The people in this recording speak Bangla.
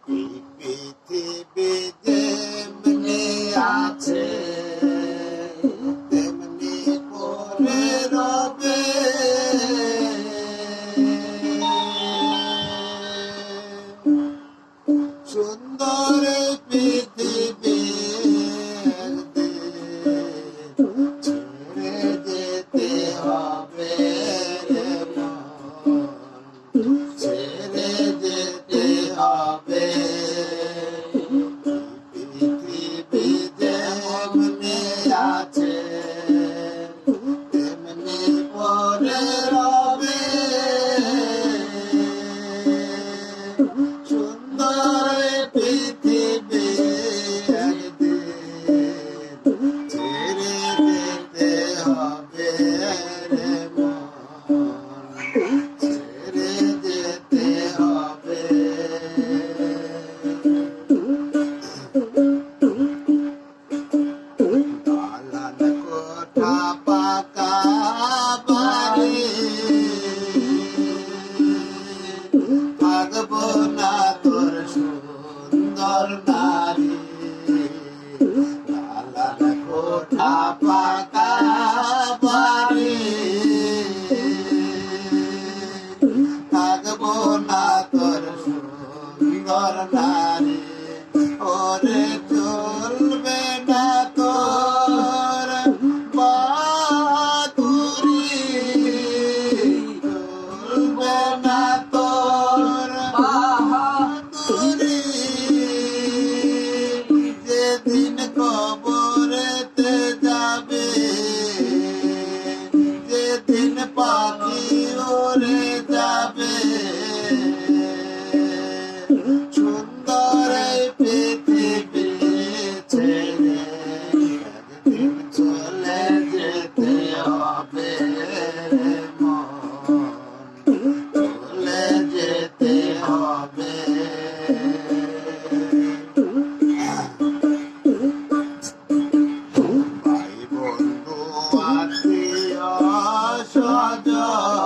পৃথিবী যেমনি আছে তেমনি পরে রবে। সুন্দর পৃথিবী ছেড়ে যেতে হবে রে মন, ছেড়ে যেতে হবে। পৃথিবী যেমনি আছে তেমনি পরে রবে। সুন্দর পৃথিবী একদিন ছেড়ে যেতে হবে রে মন, ছেড়ে যেতে হবে। দালান কোঠা পাকা বাড়ি থাকবো না তোর সুন্দর নারী। দালান কোঠা পাকা বাড়ি থাকবো না তোর সুন্দর নারী। ওরে চলবে না তোর বাহাদুরি, চলবে না তোর বাহাদুরি। যেদিন কবরেতে যাবে, যেদিন পাখি উড়ে যাবে, সুন্দর পৃথিবী ছেড়ে একদিন চলে যেতে হবে মন, চলে যেতে হবে। ভাই বন্ধু আত্মীয় স্বজন